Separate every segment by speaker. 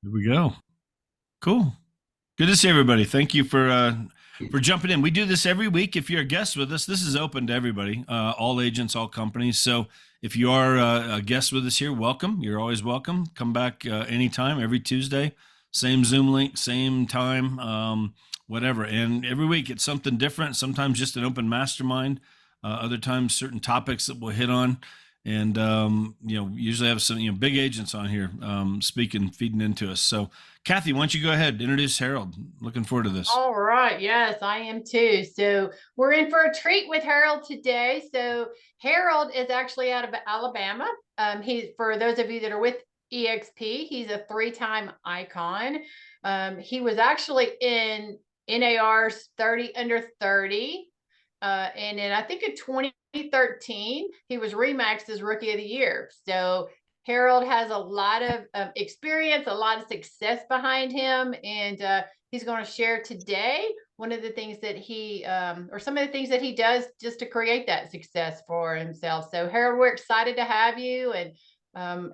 Speaker 1: Here we go. Cool. Good to see everybody. Thank you for jumping in. We do this every week. If you're a guest with us, this is open to everybody, all agents, all companies. So if you are a guest with us here, welcome. You're always welcome. Come back anytime, every Tuesday, same Zoom link, same time, whatever. And every week it's something different. Sometimes just an open mastermind. Other times certain topics that we'll hit on. And usually have some big agents on here speaking, feeding into us. So Kathy, why don't you go ahead, introduce Harold? Looking forward to this.
Speaker 2: All right. Yes, I am too. So we're in for a treat with Harold today. So Harold is actually out of Alabama. He's for those of you that are with EXP, he's a three-time icon. He was actually in NAR's 30 under 30. And then I think in 2013, he was Remax's Rookie of the Year. So Harold has a lot of experience, a lot of success behind him, and he's going to share today one of the things that he or some of the things that he does just to create that success for himself. So Harold, we're excited to have you, and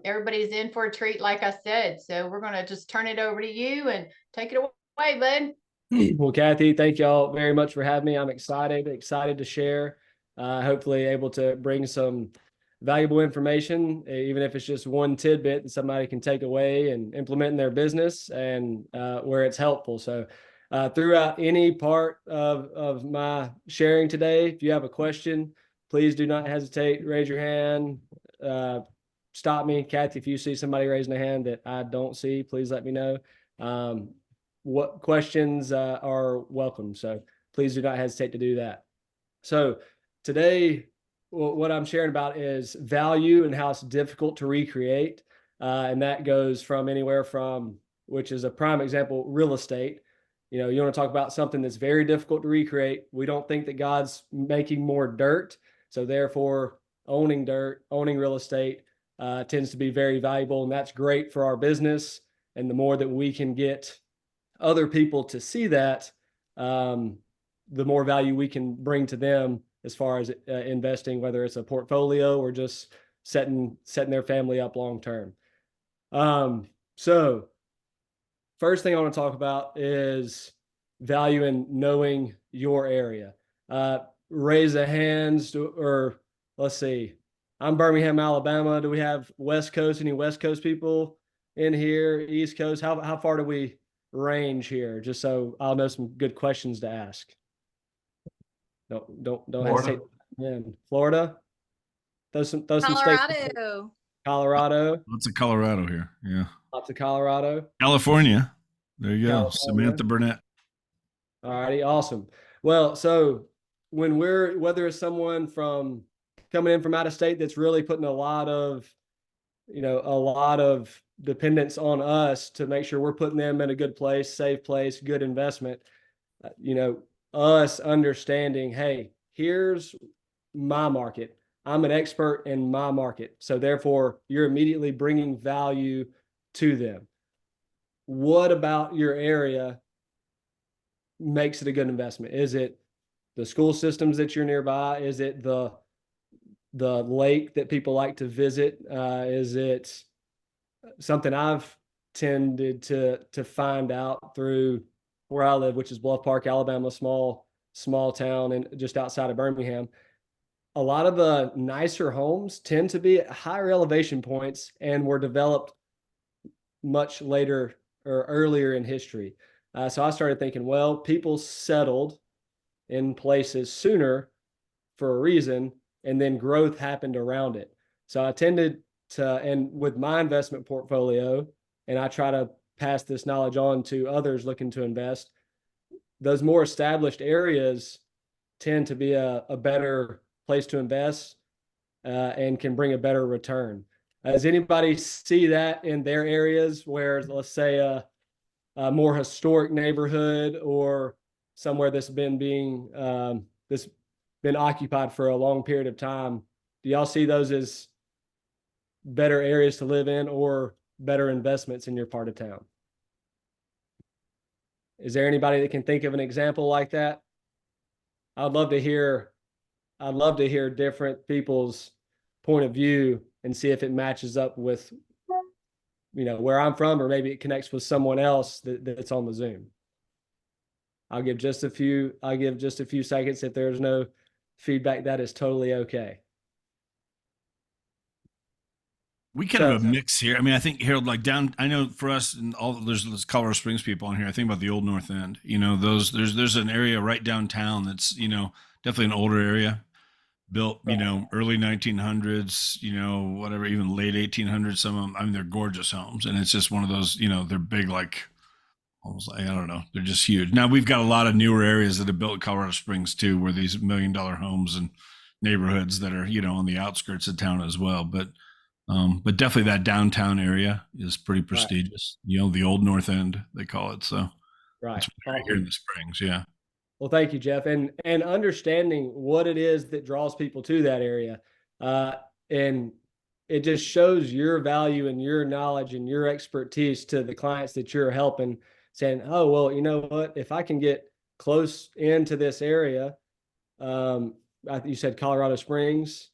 Speaker 2: everybody's in for a treat, like I said. So we're going to just turn it over to you and take it away, bud.
Speaker 3: Well, Kathy, thank y'all very much for having me. I'm excited to share, hopefully able to bring some valuable information, even if it's just one tidbit that somebody can take away and implement in their business and where it's helpful. So throughout any part of my sharing today, if you have a question, please do not hesitate, raise your hand, stop me. Kathy, if you see somebody raising a hand that I don't see, please let me know. What questions are welcome. So please do not hesitate to do that. So today, what I'm sharing about is value and how it's difficult to recreate. And that goes from anywhere from, which is a prime example, real estate. You want to talk about something that's very difficult to recreate. We don't think that God's making more dirt. So therefore, owning dirt, owning real estate tends to be very valuable. And that's great for our business. And the more that we can get other people to see that, the more value we can bring to them as far as investing, whether it's a portfolio or just setting their family up long term. So first thing I want to talk about is value in knowing your area. Raise a hands, or let's see. I'm Birmingham, Alabama. Do we have West Coast? Any West Coast people in here? East Coast? How far do we range here, just so I'll know some good questions to ask? Don't hesitate. In Florida, throw some states.
Speaker 4: Colorado.
Speaker 3: Colorado,
Speaker 1: Lots of Colorado here. Yeah.
Speaker 3: lots of Colorado.
Speaker 1: California. There you go.
Speaker 3: California.
Speaker 1: Samantha Burnett.
Speaker 3: All righty, awesome. Well, so whether it's someone from coming in from out of state that's really putting a lot of dependence on us to make sure we're putting them in a good place, safe place, good investment. Us understanding, hey, here's my market. I'm an expert in my market. So therefore, you're immediately bringing value to them. What about your area makes it a good investment? Is it the school systems that you're nearby? Is it the lake that people like to visit? Is it something I've tended to find out through where I live, which is Bluff Park, Alabama, small town and just outside of Birmingham? A lot of the nicer homes tend to be at higher elevation points and were developed much later or earlier in history. So I started thinking, well, people settled in places sooner for a reason, and then growth happened around it. So I tended to, and with my investment portfolio, and I try to pass this knowledge on to others looking to invest, those more established areas tend to be a better place to invest and can bring a better return. Does anybody see that in their areas where, let's say, a more historic neighborhood or somewhere that's been occupied for a long period of time? Do y'all see those as better areas to live in or better investments in your part of town? Is there anybody that can think of an example like that? I'd love to hear different people's point of view and see if it matches up with where I'm from, or maybe it connects with someone else that's on the Zoom. I'll give just a few seconds. If there's no feedback, that is totally okay.
Speaker 1: We kind of a mix here. I mean, I think Harold, like down, I know for us and all, there's Colorado Springs people on here. I think about the old North End, there's an area right downtown that's, definitely an older area, built, early 1900s, whatever, even late 1800s. Some of them, I mean, they're gorgeous homes, and it's just one of those, they're big, like almost like, I don't know, they're just huge. Now we've got a lot of newer areas that have built in Colorado Springs too, where these $1 million homes and neighborhoods that are, on the outskirts of town as well. But definitely that downtown area is pretty prestigious. Right. The old North End, they call it. So
Speaker 3: right,
Speaker 1: right here in the Springs. Yeah.
Speaker 3: Well, thank you, Jeff. And understanding what it is that draws people to that area. And it just shows your value and your knowledge and your expertise to the clients that you're helping, saying, oh, well, you know what, if I can get close into this area, you said Colorado Springs,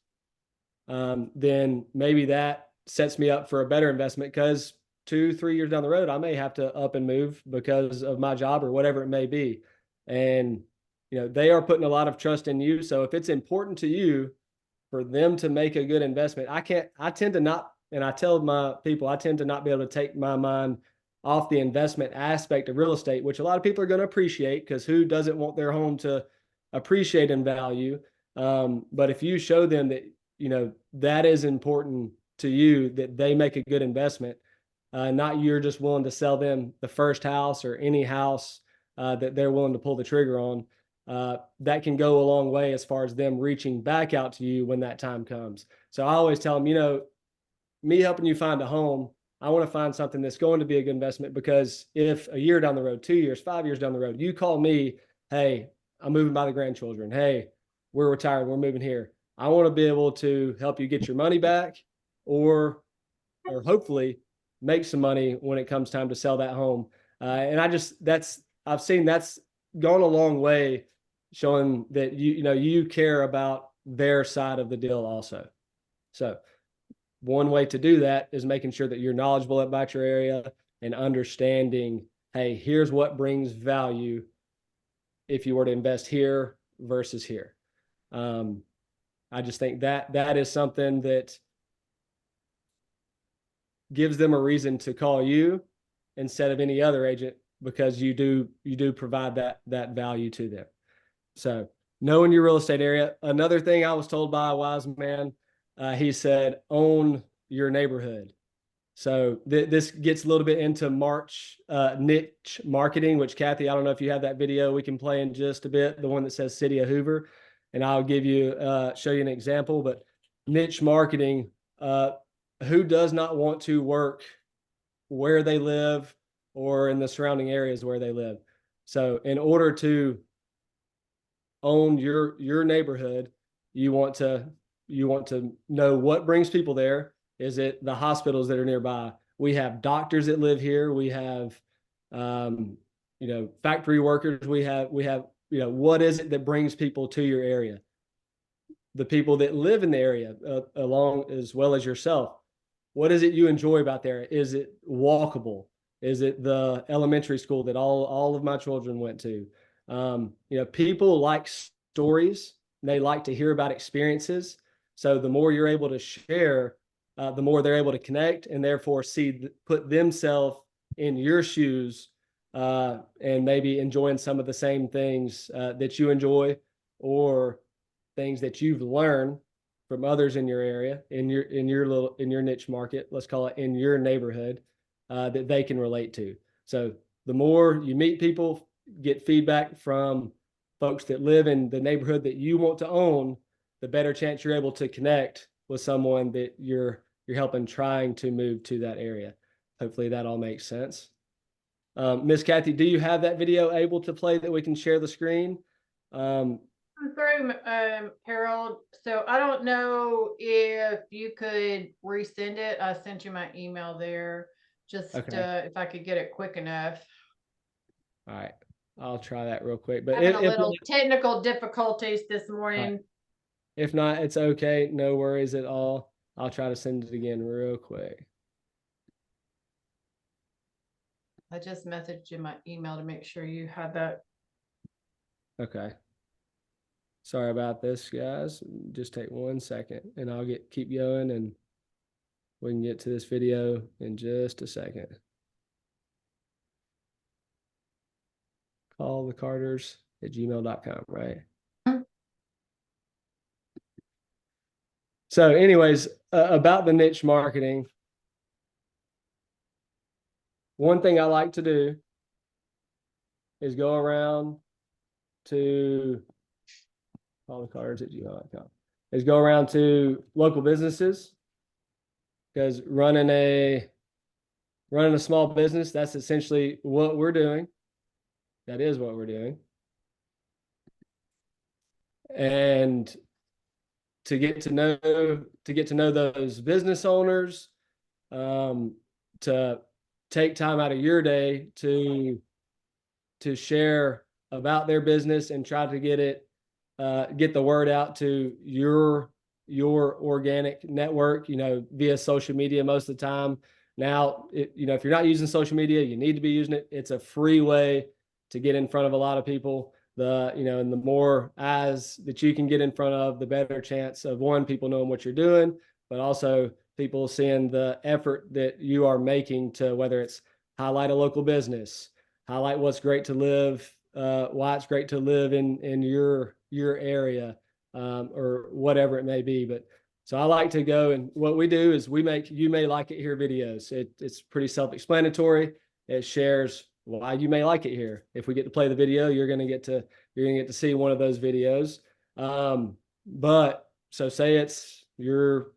Speaker 3: then maybe that sets me up for a better investment, because 2-3 years down the road, I may have to up and move because of my job or whatever it may be. And, they are putting a lot of trust in you. So if it's important to you for them to make a good investment, I tend to not, and I tell my people, I tend to not be able to take my mind off the investment aspect of real estate, which a lot of people are going to appreciate, because who doesn't want their home to appreciate in value? But if you show them that, that is important to you, that they make a good investment, not you're just willing to sell them the first house or any house that they're willing to pull the trigger on, that can go a long way as far as them reaching back out to you when that time comes. So I always tell them, me helping you find a home, I want to find something that's going to be a good investment, because if a year down the road, 2 years, 5 years down the road, you call me, hey, I'm moving by the grandchildren. Hey, we're retired, we're moving here. I want to be able to help you get your money back, or hopefully make some money when it comes time to sell that home. And I've seen that's gone a long way, showing that you care about their side of the deal also. So one way to do that is making sure that you're knowledgeable about your area and understanding, hey, here's what brings value if you were to invest here versus here. I just think that is something that gives them a reason to call you instead of any other agent, because you do provide that value to them. So knowing your real estate area. Another thing I was told by a wise man, he said, own your neighborhood. So this gets a little bit into niche marketing, which Kathy, I don't know if you have that video we can play in just a bit, the one that says City of Hoover, and I'll give you, show you an example. But niche marketing, who does not want to work where they live or in the surrounding areas where they live? So in order to own your neighborhood, you want to know what brings people there. Is it the hospitals that are nearby? We have doctors that live here. We have, factory workers. We have, what is it that brings people to your area? The people that live in the area, along as well as yourself. What is it you enjoy about there? Is it walkable? Is it the elementary school that all of my children went to? People like stories. They like to hear about experiences. So the more you're able to share, the more they're able to connect, and therefore put themselves in your shoes, and maybe enjoying some of the same things that you enjoy, or things that you've learned from others in your area, in your niche market, let's call it, in your neighborhood, that they can relate to. So the more you meet people, get feedback from folks that live in the neighborhood that you want to own, the better chance you're able to connect with someone that you're helping trying to move to that area. Hopefully that all makes sense. Miss Kathy, do you have that video able to play that we can share the screen?
Speaker 2: I'm through, Harold. So I don't know if you could resend it. I sent you my email there. Just okay. If I could get it quick enough.
Speaker 3: All right, I'll try that real quick. But
Speaker 2: having a little technical difficulties this morning.
Speaker 3: Right. If not, it's okay. No worries at all. I'll try to send it again real quick.
Speaker 2: I just messaged you my email to make sure you had that.
Speaker 3: Okay. Sorry about this, guys. Just take 1 second and I'll keep going and we can get to this video in just a second. Callthecarters@gmail.com, right? So anyways, about the niche marketing, one thing I like to do is go around to callthecarters@gmail.com, is go around to local businesses, because running a small business, that's essentially what we're doing. That is what we're doing. And to get to know those business owners, to take time out of your day to share about their business and try to get the word out to your organic network, via social media most of the time. Now, if you're not using social media, you need to be using it. It's a free way to get in front of a lot of people. And the more eyes that you can get in front of, the better chance of, one, people knowing what you're doing, but also people seeing the effort that you are making to, whether it's highlight a local business, highlight what's great to live, why it's great to live in your area, or whatever it may be. But so I like to go, and what we do is we make You May Like It Here videos. It's pretty self-explanatory. It shares why you may like it here. If we get to play the video, you're going to get to see one of those videos. But so say it's your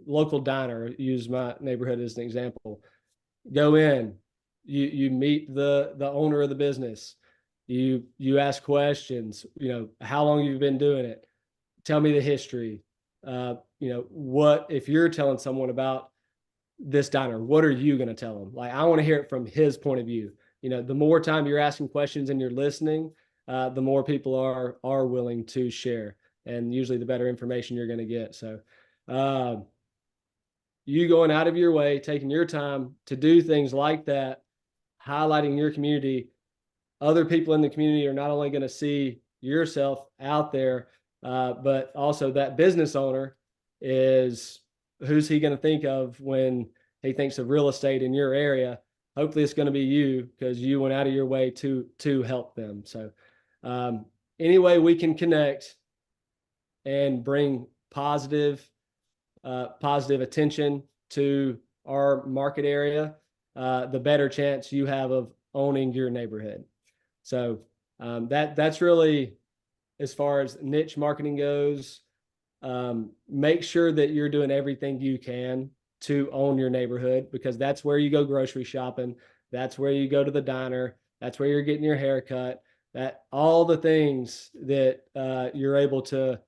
Speaker 3: local diner, use my neighborhood as an example. Go in, you meet the owner of the business. You ask questions, how long you've been doing it. Tell me the history. What if you're telling someone about this diner, what are you going to tell them? Like, I want to hear it from his point of view. The more time you're asking questions and you're listening, the more people are willing to share, and usually the better information you're going to get. So you going out of your way, taking your time to do things like that, highlighting your community. Other people in the community are not only going to see yourself out there, but also that business owner who's he going to think of when he thinks of real estate in your area. Hopefully it's going to be you, because you went out of your way to help them. So any way we can connect and bring positive attention to our market area, the better chance you have of owning your neighborhood. So that's really, as far as niche marketing goes. Make sure that you're doing everything you can to own your neighborhood, because that's where you go grocery shopping. That's where you go to the diner. That's where you're getting your haircut. That all the things that you're able to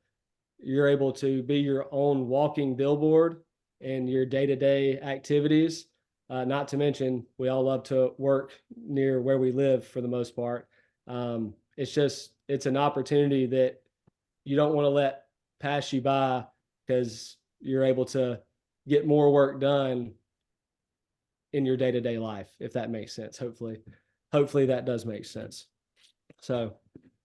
Speaker 3: be your own walking billboard in your day-to-day activities. Not to mention, we all love to work near where we live for the most part. It's an opportunity that you don't want to let pass you by, because you're able to get more work done in your day-to-day life, if that makes sense. Hopefully that does make sense. So,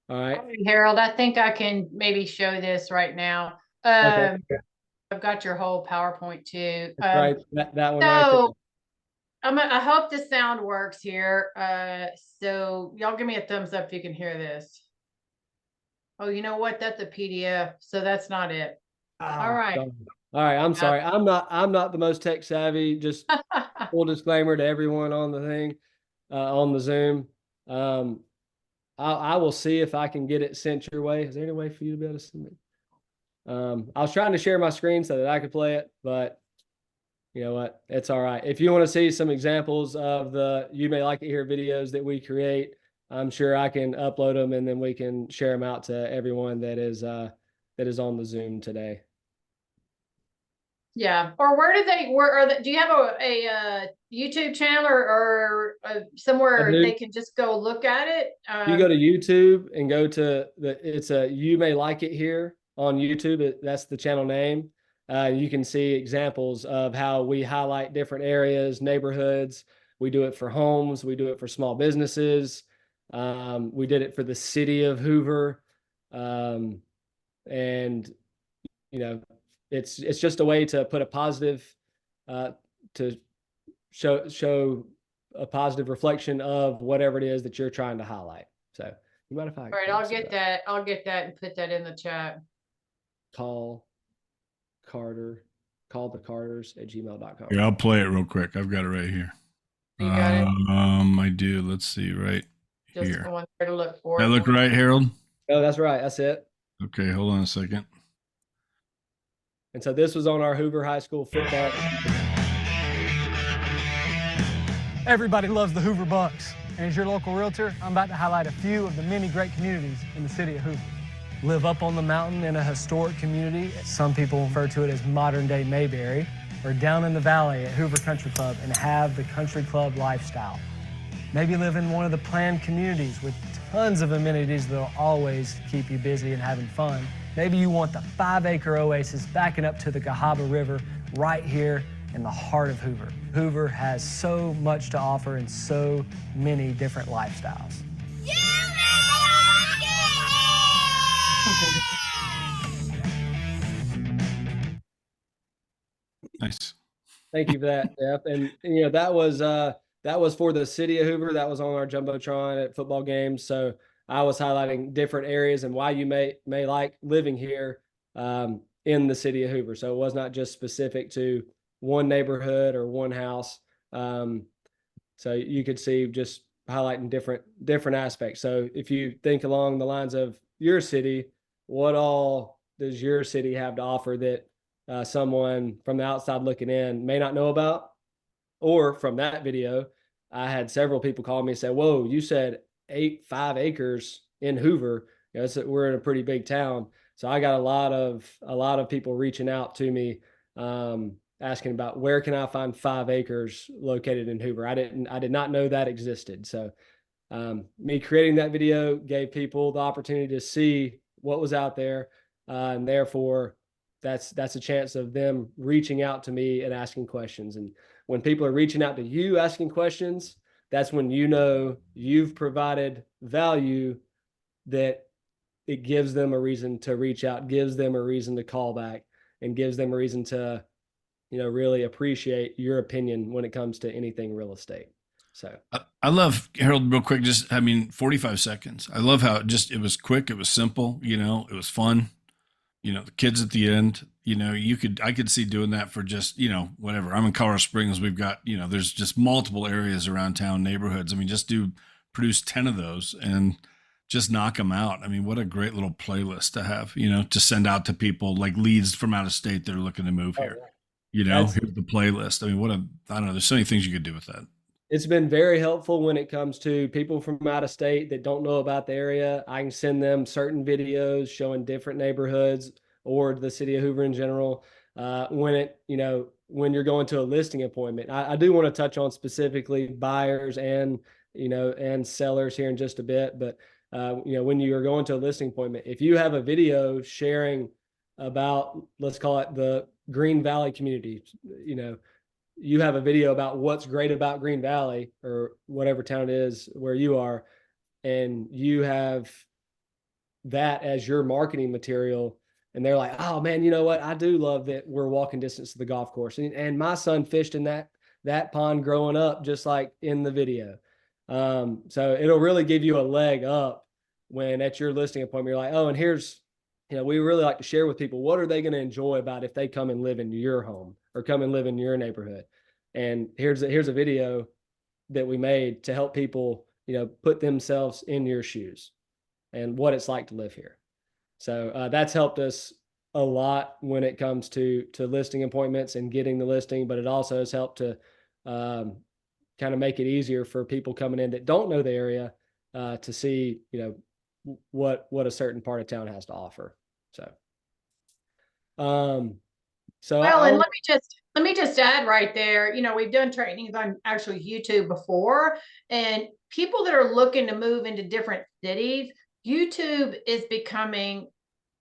Speaker 3: all right.
Speaker 2: Harold, I think I can maybe show this right now.
Speaker 3: Okay.
Speaker 2: I've got your whole PowerPoint too.
Speaker 3: Right. That one right there.
Speaker 2: I hope the sound works here. So y'all give me a thumbs up if you can hear this. Oh, you know what? That's a PDF, so that's not it. All right.
Speaker 3: All right. I'm sorry. I'm not the most tech savvy. Just full disclaimer to everyone on the thing, on the Zoom. I will see if I can get it sent your way. Is there any way for you to be able to send it? I was trying to share my screen so that I could play it, but you know what? It's all right. If you want to see some examples of the You May Like It Here videos that we create, I'm sure I can upload them, and then we can share them out to everyone that is on the Zoom today.
Speaker 2: Yeah. Or do you have a YouTube channel or somewhere they can just go look at it?
Speaker 3: You go to YouTube and go to it's a You May Like It Here on YouTube. That's the channel name. You can see examples of how we highlight different areas, neighborhoods, We do it for homes. We do it for small businesses. We did it for the city of Hoover. And, you know, it's just a way to put a positive, to show a positive reflection of whatever it is that you're trying to highlight. So you mind if I?
Speaker 2: All right, I'll get that. I'll get that and put that in the chat.
Speaker 3: Call the Carters at gmail.com.
Speaker 1: Here, I'll play it real quick. I've got it right here.
Speaker 2: You got it?
Speaker 1: I do. Let's see right
Speaker 2: Just
Speaker 1: here.
Speaker 2: going there to look for
Speaker 1: Did I
Speaker 2: it.
Speaker 1: look right, Harold?
Speaker 3: Oh, that's right. That's it.
Speaker 1: Okay, hold on a second.
Speaker 3: And so this was on our Hoover High School football.
Speaker 4: Everybody loves the Hoover Bucks. And as your local realtor, I'm about to highlight a few of the many great communities in the city of Hoover. Live up on the mountain in a historic community. Some people refer to it as modern-day Mayberry, or down in the valley at Hoover Country Club and have the country club lifestyle. Maybe live in one of the planned communities with tons of amenities that'll always keep you busy and having fun. Maybe you want the 5-acre oasis backing up to the Cahaba River right here in the heart of Hoover. Hoover has so much to offer and so many different lifestyles.
Speaker 1: Nice.
Speaker 3: Thank you for that, Jeff. And you know, that was for the city of Hoover. That was on our Jumbotron at football games. So I was highlighting different areas and why you may like living here in the city of Hoover. So it was not just specific to one neighborhood or one house. So you could see just highlighting different aspects. So if you think along the lines of your city, what all does your city have to offer that someone from the outside looking in may not know about? Or from that video, I had several people call me and say, "Whoa, you said 5 acres in Hoover. You know, we're in a pretty big town." So I got a lot of people reaching out to me, asking about where can I find 5 acres located in Hoover. I did not know that existed. So me creating that video gave people the opportunity to see what was out there, and therefore that's a chance of them reaching out to me and asking questions. And when people are reaching out to you asking questions, that's when you know you've provided value, that it gives them a reason to reach out, gives them a reason to call back, and gives them a reason to, you know, really appreciate your opinion when it comes to anything real estate. So
Speaker 1: I love, Harold, real quick, 45 seconds. I love how it was quick. It was simple, it was fun. The kids at the end, I could see doing that for just, whatever. I'm in Colorado Springs. We've got, there's just multiple areas around town, neighborhoods. I mean, produce 10 of those and just knock them out. I mean, what a great little playlist to have, to send out to people like leads from out of state that are looking to move here. Here's the playlist. I mean, I don't know. There's so many things you could do with that.
Speaker 3: It's been very helpful when it comes to people from out of state that don't know about the area. I can send them certain videos showing different neighborhoods or the city of Hoover in general. When you're going to a listing appointment, I do want to touch on specifically buyers and sellers here in just a bit. But when you are going to a listing appointment, if you have a video sharing about, let's call it the Green Valley community, you have a video about what's great about Green Valley or whatever town it is where you are, and you have that as your marketing material, and they're like, "Oh man, you know what? I do love that we're walking distance to the golf course. And my son fished in that pond growing up, just like in the video." So it'll really give you a leg up when at your listing appointment, you're like, "Oh, and here's, we really like to share with people, what are they going to enjoy about if they come and live in your home or come and live in your neighborhood? And here's a video that we made to help people, put themselves in your shoes and what it's like to live here." So that's helped us a lot when it comes to listing appointments and getting the listing, but it also has helped to kind of make it easier for people coming in that don't know the area to see, what a certain part of town has to offer. So,
Speaker 2: And let me just add right there, we've done trainings on actually YouTube before, and people that are looking to move into different cities, YouTube is becoming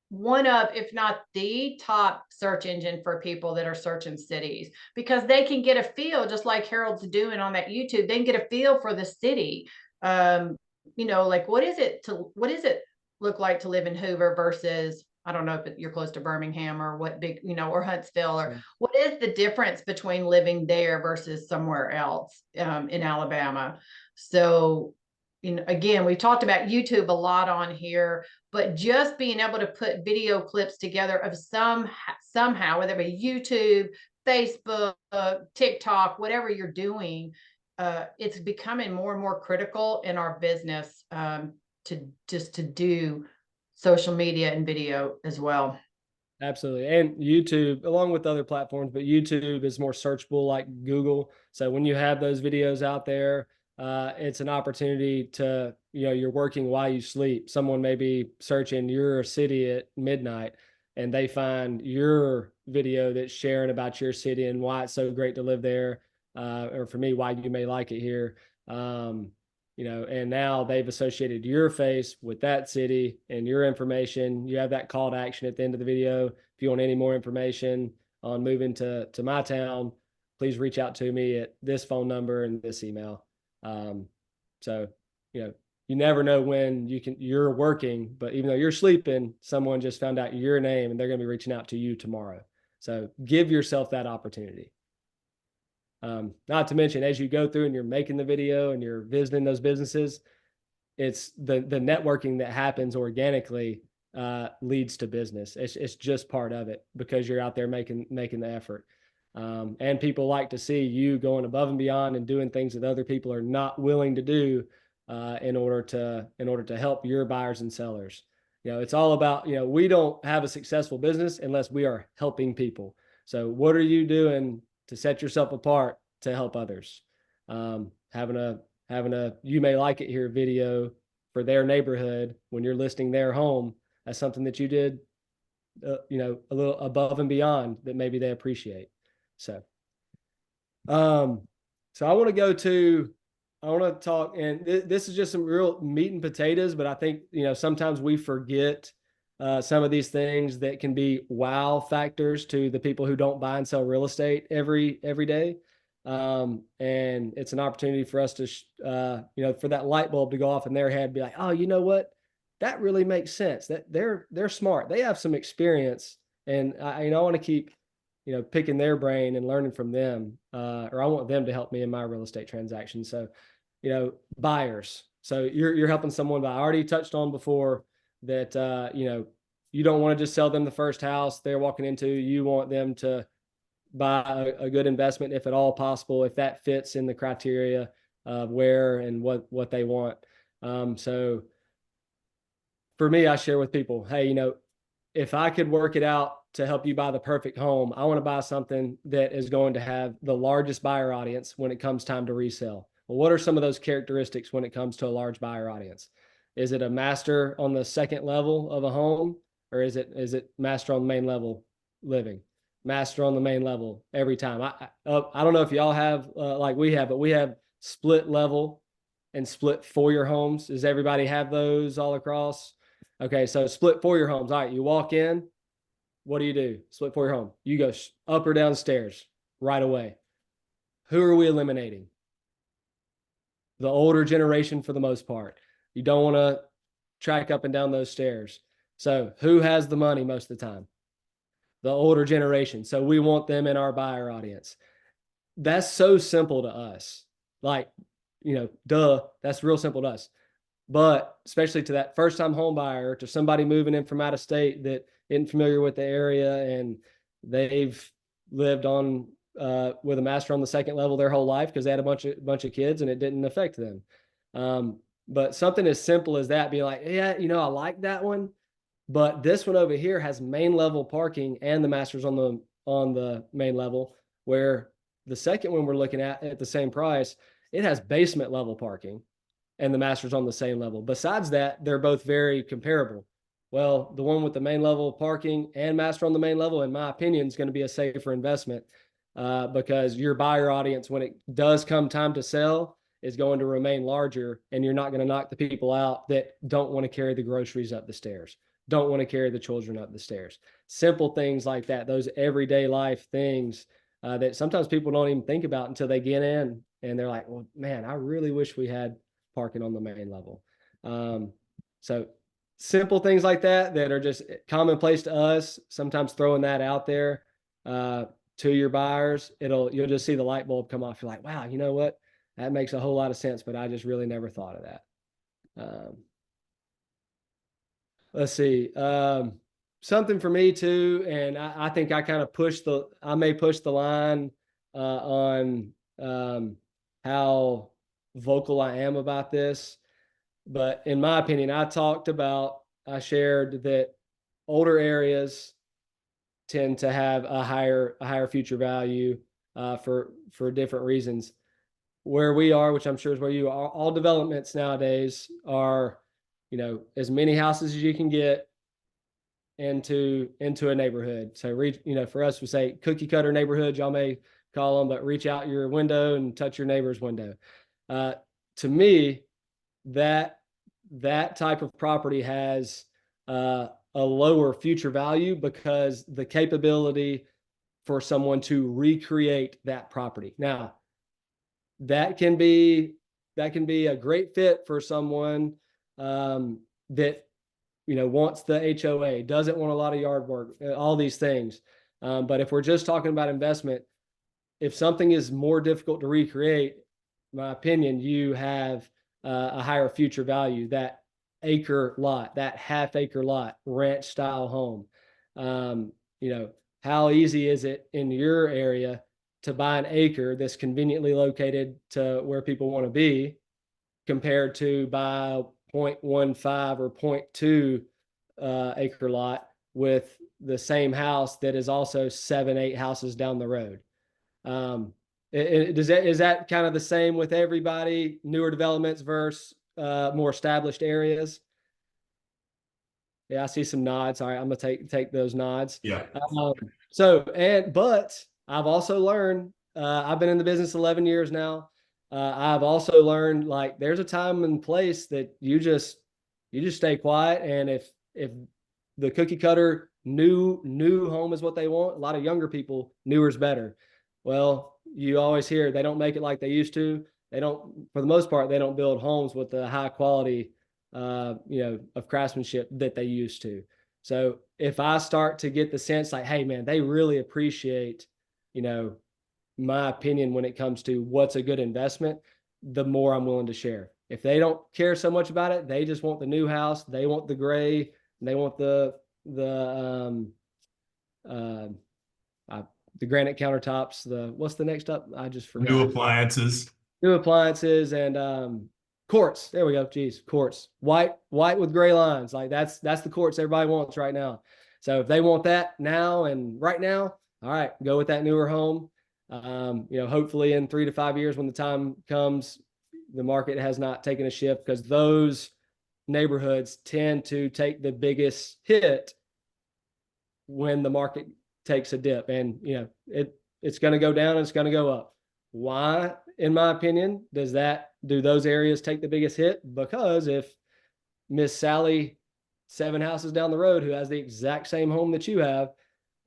Speaker 2: one of, if not the top search engine for people that are searching cities, because they can get a feel, just like Harold's doing on that YouTube, they can get a feel for the city. Like what is it look like to live in Hoover versus, I don't know if you're close to Birmingham or what big, or Huntsville, or what is the difference between living there versus somewhere else in Alabama. So, again, we've talked about YouTube a lot on here, but just being able to put video clips together of somehow, whether it be YouTube, Facebook, TikTok, whatever you're doing, it's becoming more and more critical in our business to do social media and video as well.
Speaker 3: Absolutely. And YouTube, along with other platforms, but YouTube is more searchable like Google. So when you have those videos out there, it's an opportunity to, you're working while you sleep. Someone may be searching your city at midnight and they find your video that's sharing about your city and why it's so great to live there. Or for me, why you may like it here. And now they've associated your face with that city and your information. You have that call to action at the end of the video. If you want any more information on moving to my town, please reach out to me at this phone number and this email. So, you never know when you're working, but even though you're sleeping, someone just found out your name and they're going to be reaching out to you tomorrow. So give yourself that opportunity. Not to mention, as you go through and you're making the video and you're visiting those businesses, it's the networking that happens organically leads to business. It's just part of it because you're out there making the effort. And people like to see you going above and beyond and doing things that other people are not willing to do in order to help your buyers and sellers. It's all about, we don't have a successful business unless we are helping people. So what are you doing to set yourself apart to help others? Having a you may like it here video for their neighborhood when you're listing their home, that's something that you did, a little above and beyond that maybe they appreciate. So I want to talk, and this is just some real meat and potatoes, but I think, sometimes we forget some of these things that can be wow factors to the people who don't buy and sell real estate every day. And it's an opportunity for us to, for that light bulb to go off in their head, be like, oh, you know what? That really makes sense. That they're smart. They have some experience, and I want to keep, picking their brain and learning from them, or I want them to help me in my real estate transaction. So, buyers. So you're helping someone, but I already touched on before that, you don't want to just sell them the first house they're walking into. You want them to buy a good investment, if at all possible, if that fits in the criteria of where and what they want. So for me, I share with people, hey, if I could work it out to help you buy the perfect home, I want to buy something that is going to have the largest buyer audience when it comes time to resell. Well, what are some of those characteristics when it comes to a large buyer audience? Is it a master on the second level of a home, or is it master on the main level living? Master on the main level every time. I don't know if y'all have like we have, but we have split level and split foyer homes. Does everybody have those all across? Okay, so split foyer homes. All right, you walk in. What do? Split foyer home. You go up or down stairs right away. Who are we eliminating? The older generation for the most part. You don't want to track up and down those stairs. So who has the money most of the time? The older generation. So we want them in our buyer audience. That's so simple to us. Like, duh, that's real simple to us. But especially to that first time home buyer, to somebody moving in from out of state that isn't familiar with the area and they've lived on with a master on the second level their whole life because they had a bunch of kids and it didn't affect them. But something as simple as that, be like, yeah, I like that one, but this one over here has main level parking and the master's on the main level, where the second one we're looking at the same price, it has basement level parking and the master's on the same level. Besides that, they're both very comparable. Well, the one with the main level parking and master on the main level, in my opinion, is going to be a safer investment because your buyer audience, when it does come time to sell, is going to remain larger, and you're not going to knock the people out that don't want to carry the groceries up the stairs. don't want to carry the children up the stairs. Simple things like that, those everyday life things that sometimes people don't even think about until they get in and they're like, well, man, I really wish we had parking on the main level. So simple things like that that are just commonplace to us, sometimes throwing that out there to your buyers, you'll just see the light bulb come off. You're like, wow, you know what? That makes a whole lot of sense, but I just really never thought of that. Let's see. Something for me too, and I think I kind of I may push the line on how vocal I am about this. But in my opinion, I shared that older areas tend to have a higher future value for different reasons. Where we are, which I'm sure is where you are, all developments nowadays are, as many houses as you can get into a neighborhood. So for us, we say cookie cutter neighborhoods, y'all may call them, but reach out your window and touch your neighbor's window. To me, that type of property has a lower future value because the capability for someone to recreate that property. Now, that can be a great fit for someone that wants the HOA, doesn't want a lot of yard work, all these things. But if we're just talking about investment, if something is more difficult to recreate, in my opinion, you have a higher future value. That acre lot, that half acre lot, ranch style home. How easy is it in your area to buy an acre that's conveniently located to where people want to be compared to buy 0.15 or 0.2 acre lot with the same house that is also 7-8 houses down the road? Is that kind of the same with everybody? Newer developments versus more established areas? Yeah, I see some nods. All right, I'm gonna take those nods.
Speaker 5: Yeah.
Speaker 3: But I've also learned. I've been in the business 11 years now. I've also learned, like, there's a time and place that you just stay quiet, and if the cookie cutter new home is what they want, a lot of younger people, newer is better. Well, you always hear they don't make it like they used to. They don't, for the most part, they don't build homes with the high quality, of craftsmanship that they used to. So if I start to get the sense like, hey man, they really appreciate, my opinion when it comes to what's a good investment, the more I'm willing to share. If they don't care so much about it, they just want the new house, they want the gray, they want the granite countertops, what's the next up? I just forgot.
Speaker 5: New appliances.
Speaker 3: New appliances and quartz. There we go. Geez, quartz. White with gray lines. Like that's the quartz everybody wants right now. So if they want that now and right now, all right, go with that newer home. Hopefully in 3 to 5 years when the time comes, the market has not taken a shift, because those neighborhoods tend to take the biggest hit when the market takes a dip, and it's going to go down and it's going to go up. Why, in my opinion, do those areas take the biggest hit? Because if Miss Sally 7 houses down the road, who has the exact same home that you have,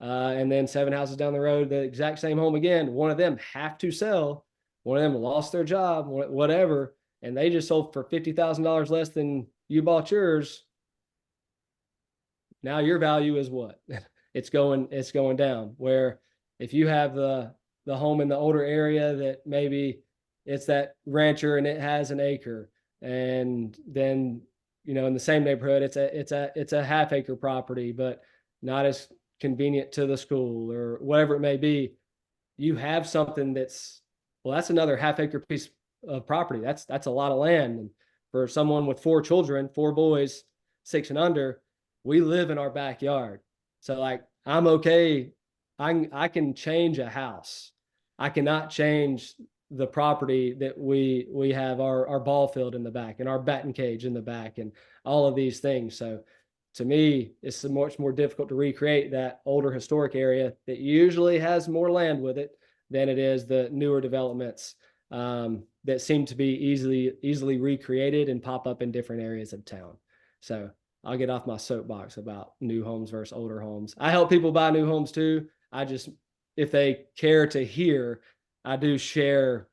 Speaker 3: and then 7 houses down the road, the exact same home again, one of them have to sell, one of them lost their job, whatever, and they just sold for $50,000 less than you bought yours. Now your value is what? It's going down. Where if you have the home in the older area that maybe it's that rancher and it has an acre, and then in the same neighborhood it's a half acre property but not as convenient to the school or whatever it may be, you have something that's another half acre piece of property. That's a lot of land. And for someone with 4 children, 4 boys, 6 and under, we live in our backyard. So like, I'm okay. I can change a house. I cannot change the property that we have our ball field in the back and our batting cage in the back and all of these things. So to me, it's much more difficult to recreate that older historic area that usually has more land with it than it is the newer developments that seem to be easily recreated and pop up in different areas of town. So I'll get off my soapbox about new homes versus older homes. I help people buy new homes too. If they care to hear, I do share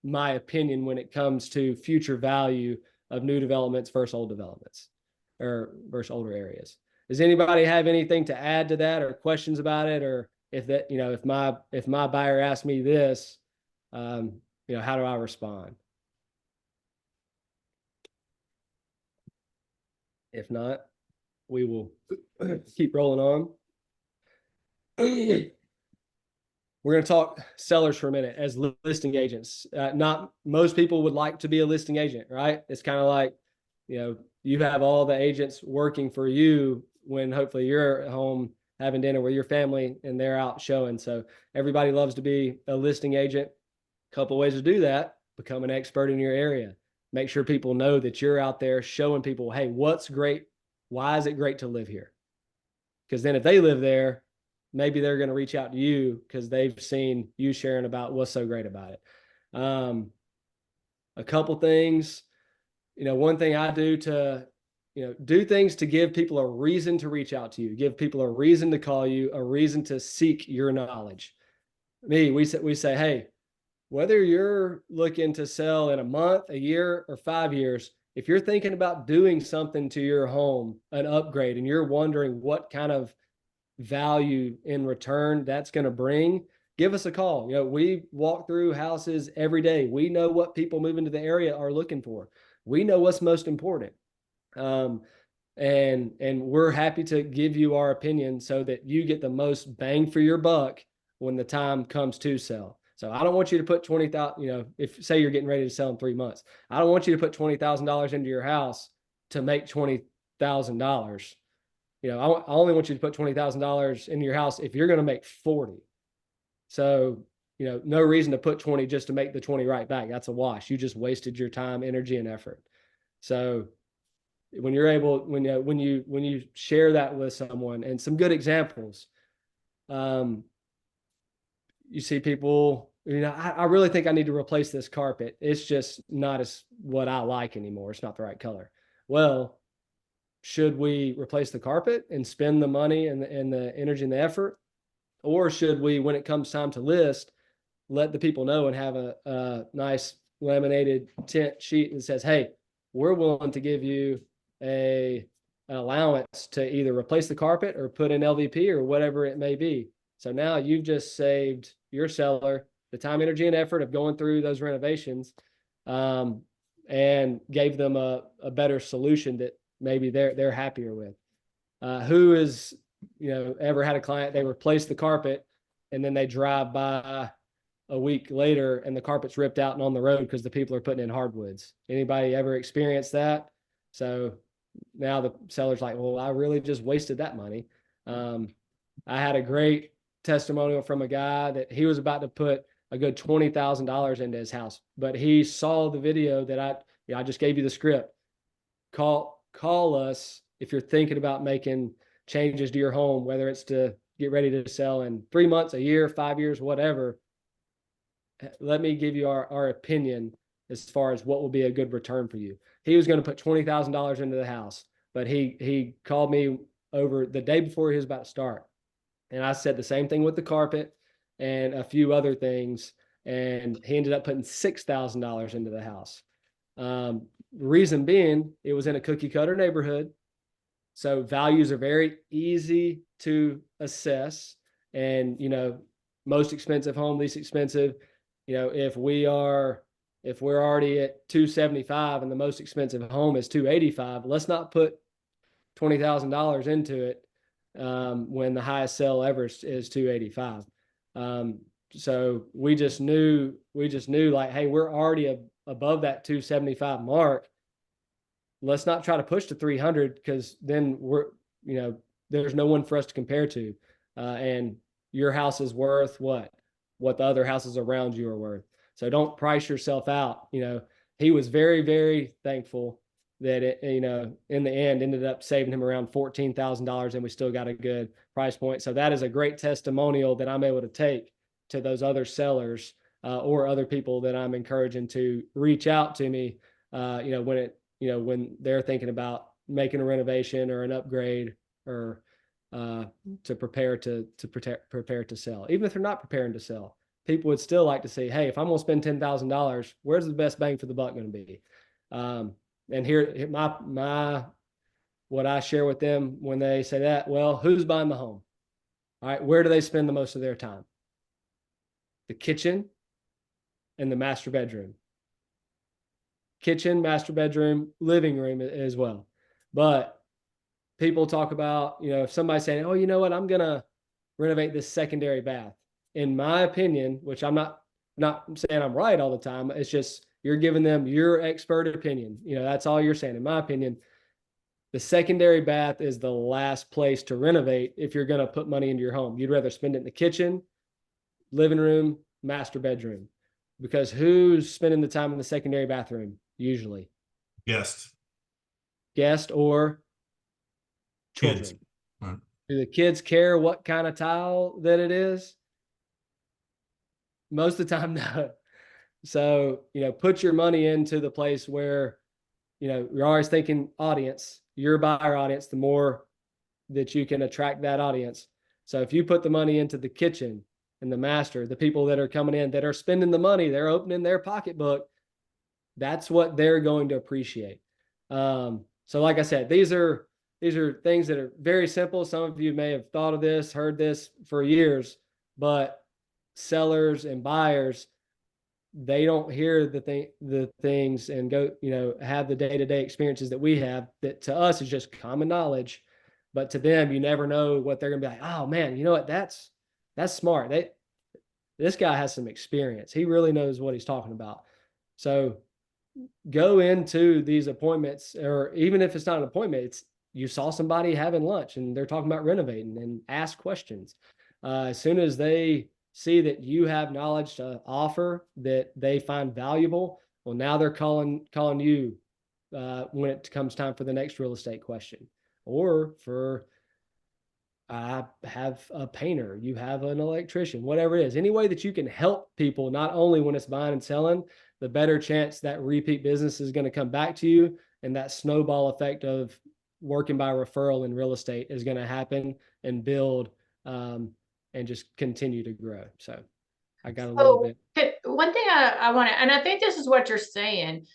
Speaker 3: my opinion when it comes to future value of new developments versus old developments or versus older areas. Does anybody have anything to add to that or questions about it? Or if that, if my buyer asks me this, how do I respond? If not, we will keep rolling on. We're going to talk sellers for a minute as listing agents. Not most people would like to be a listing agent, right? It's kind of like, you have all the agents working for you when hopefully you're at home having dinner with your family and they're out showing. So everybody loves to be a listing agent. A couple ways to do that: become an expert in your area. Make sure people know that you're out there showing people, hey, what's great? Why is it great to live here? Because then if they live there, maybe they're going to reach out to you because they've seen you sharing about what's so great about it. A couple things, one thing I do to, do things to give people a reason to reach out to you, give people a reason to call you, a reason to seek your knowledge. We say, hey, whether you're looking to sell in a month, a year, or 5 years, if you're thinking about doing something to your home, an upgrade, and you're wondering what kind of value in return that's going to bring, give us a call. We walk through houses every day. We know what people moving to the area are looking for. We know what's most important. And we're happy to give you our opinion so that you get the most bang for your buck when the time comes to sell. So I don't want you to put 20,000, if say you're getting ready to sell in 3 months, I don't want you to put $20,000 into your house to make $20,000. I only want you to put $20,000 into your house if you're going to make 40. So, no reason to put 20 just to make the 20 right back. That's a wash. You just wasted your time, energy, and effort. So when you're able, when you share that with someone, and some good examples, you see people, I really think I need to replace this carpet. It's just not as what I like anymore. It's not the right color. Well, should we replace the carpet and spend the money and the energy and the effort? Or should we, when it comes time to list, let the people know and have a nice laminated tent sheet that says, hey, we're willing to give you an allowance to either replace the carpet or put in LVP or whatever it may be. So now you've just saved your seller the time, energy, and effort of going through those renovations, and gave them a better solution that maybe they're happier with. Who is, ever had a client, they replace the carpet and then they drive by a week later and the carpet's ripped out and on the road because the people are putting in hardwoods? Anybody ever experienced that? So now the seller's like, well, I really just wasted that money. I had a great testimonial from a guy that he was about to put a good $20,000 into his house, but he saw the video that I just gave you the script. Call us if you're thinking about making changes to your home, whether it's to get ready to sell in 3 months, a year, 5 years, whatever. Let me give you our opinion as far as what will be a good return for you. He was going to put $20,000 into the house, but he called me over the day before he was about to start. And I said the same thing with the carpet and a few other things. And he ended up putting $6,000 into the house. Reason being, it was in a cookie cutter neighborhood. So values are very easy to assess. And, most expensive home, least expensive, if we're already at 275 and the most expensive home is 285, let's not put $20,000 into it when the highest sell ever is 285. So we just knew like, hey, we're already above that 275 mark. Let's not try to push to 300 because then there's no one for us to compare to. And your house is worth what the other houses around you are worth. So don't price yourself out. He was very, very thankful that it, in the end ended up saving him around $14,000 and we still got a good price point. So that is a great testimonial that I'm able to take to those other sellers or other people that I'm encouraging to reach out to me, when they're thinking about making a renovation or an upgrade or to prepare to sell. Even if they're not preparing to sell, people would still like to say, hey, if I'm going to spend $10,000, where's the best bang for the buck going to be? And here, what I share with them when they say that, well, who's buying the home? All right, where do they spend the most of their time? The kitchen and the master bedroom. Kitchen, master bedroom, living room as well. But people talk about, if somebody's saying, oh, you know what, I'm going to renovate this secondary bath. In my opinion, which I'm not saying I'm right all the time, it's just you're giving them your expert opinion. That's all you're saying. In my opinion, the secondary bath is the last place to renovate if you're going to put money into your home. You'd rather spend it in the kitchen, living room, master bedroom. Because who's spending the time in the secondary bathroom? Usually guest or children.
Speaker 5: Kids. Right.
Speaker 3: Do the kids care what kind of tile that it is? Most of the time, no. So, put your money into the place where, you're always thinking audience, your buyer audience, the more that you can attract that audience. So if you put the money into the kitchen and the master, the people that are coming in, that are spending the money, they're opening their pocketbook, that's what they're going to appreciate. So like I said, these are things that are very simple. Some of you may have thought of this, heard this for years, but sellers and buyers, they don't hear the things and go, have the day-to-day experiences that we have that to us is just common knowledge. But to them, you never know what they're going to be like. Oh man, you know what? That's smart. This guy has some experience. He really knows what he's talking about. So go into these appointments, or even if it's not an appointment, it's you saw somebody having lunch and they're talking about renovating, and ask questions. As soon as they see that you have knowledge to offer that they find valuable, well, now they're calling you when it comes time for the next real estate question, or for I have a painter, you have an electrician, whatever it is. Any way that you can help people, not only when it's buying and selling, the better chance that repeat business is going to come back to you, and that snowball effect of working by referral in real estate is going to happen and build and just continue to grow. So I got a little bit.
Speaker 2: One thing I want to, and I think this is what you're saying,